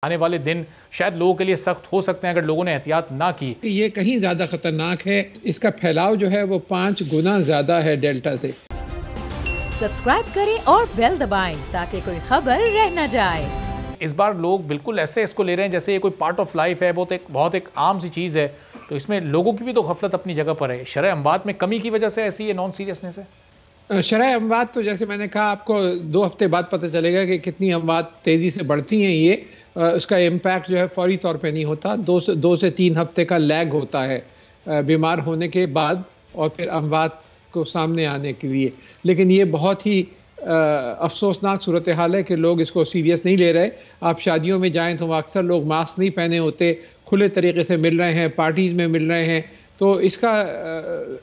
आने वाले दिन शायद लोगों के लिए सख्त हो सकते हैं अगर लोगों ने एहतियात ना की। ये कहीं ज़्यादा ख़तरनाक है, इसका फैलाव जो है वो 5 गुना ज़्यादा है डेल्टा से। सब्सक्राइब करें और बेल दबाएं ताकि कोई खबर रह न जाए। इस बार लोग बिल्कुल ऐसे इसको ले रहे हैं जैसे ये कोई पार्ट ऑफ लाइफ है, बहुत एक आम सी चीज़ है। तो इसमें लोगों की भी तो गफलत अपनी जगह पर है। शरह अमवात में कमी की वजह से ऐसी ये नॉन सीरियसनेस है। शरह अमवात तो जैसे मैंने कहा आपको 2 हफ्ते बाद पता चलेगा कि कितनी अमवात तेज़ी से बढ़ती हैं। ये उसका इम्पैक्ट जो है फौरी तौर पे नहीं होता, 2 से 3 हफ्ते का लैग होता है बीमार होने के बाद और फिर अमवात को सामने आने के लिए। लेकिन ये बहुत ही अफसोसनाक सूरत हाल है कि लोग इसको सीरियस नहीं ले रहे। आप शादियों में जाएं तो अक्सर लोग मास्क नहीं पहने होते, खुले तरीके से मिल रहे हैं, पार्टीज़ में मिल रहे हैं। तो इसका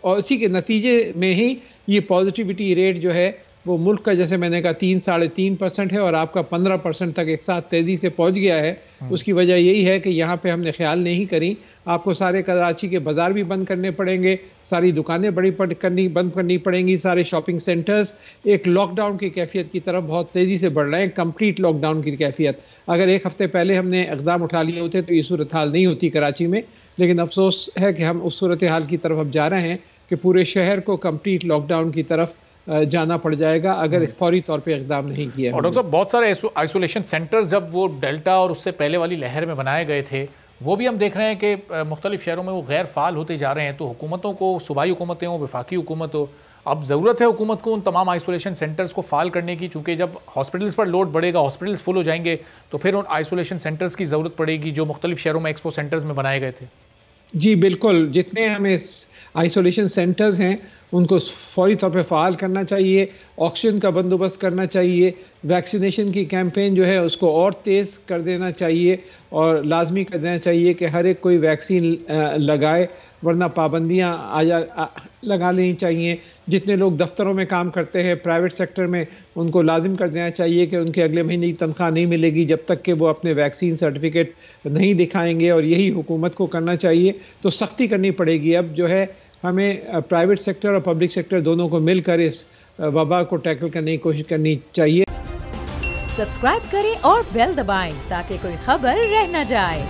और इसी के नतीजे में ही ये पॉजिटिविटी रेट जो है वो मुल्क का जैसे मैंने कहा 3-3.5% है और आपका 15% तक एक साथ तेज़ी से पहुंच गया है। उसकी वजह यही है कि यहाँ पे हमने ख्याल नहीं करी। आपको सारे कराची के बाज़ार भी बंद करने पड़ेंगे, सारी दुकानें बंद करनी पड़ेंगी, सारे शॉपिंग सेंटर्स एक लॉकडाउन की कैफियत की तरफ बहुत तेज़ी से बढ़ रहे हैं, कंप्लीट लॉकडाउन की कैफियत। अगर 1 हफ्ते पहले हमने इक़दाम उठा लिए होते तो ये सूरत हाल नहीं होती कराची में। लेकिन अफसोस है कि हम उस सूरत हाल की तरफ अब जा रहे हैं कि पूरे शहर को कंप्लीट लॉकडाउन की तरफ जाना पड़ जाएगा अगर फौरी तौर पे इक़दाम नहीं किया। और डॉक्टर साहब बहुत सारे आइसोलेशन सेंटर्स जब वो डेल्टा और उससे पहले वाली लहर में बनाए गए थे, वो भी हम देख रहे हैं कि मुख्तलिफ शहरों में वो गैर फ़ाल होते जा रहे हैं। तो हुकूमतों को, सूबाई हुकूमतें हो, वफाकी हुकूमत हो, अब ज़रूरत है हुकूमत को उन तमाम आइसोलेशन सेंटर्स को फ़ाल करने की, चूँकि जब हॉस्पिटल्स पर लोड बढ़ेगा, हॉस्पिटल्स फुल हो जाएंगे, तो फिर उन आइसोलेशन सेंटर्स की ज़रूरत पड़ेगी जो मुख्तलिफ शहरों में एक्सपो सेंटर्स में बनाए गए थे। जी बिल्कुल, जितने हमें आइसोलेशन सेंटर्स हैं उनको फौरी तौर पे फ़ाल करना चाहिए, ऑक्सीजन का बंदोबस्त करना चाहिए, वैक्सीनेशन की कैंपेन जो है उसको और तेज़ कर देना चाहिए और लाजमी कर देना चाहिए कि हर एक कोई वैक्सीन लगाए, वरना पाबंदियाँ लगा लेनी चाहिए। जितने लोग दफ्तरों में काम करते हैं प्राइवेट सेक्टर में, उनको लाजिम कर देना चाहिए कि उनके अगले महीने की तनख्वाह नहीं मिलेगी जब तक कि वो अपने वैक्सीन सर्टिफिकेट नहीं दिखाएंगे, और यही हुकूमत को करना चाहिए। तो सख्ती करनी पड़ेगी। अब जो है हमें प्राइवेट सेक्टर और पब्लिक सेक्टर दोनों को मिलकर इस वबा को टैकल करने की कोशिश करनी चाहिए। सब्सक्राइब करें और बेल दबाएं ताकि कोई खबर रह न जाए।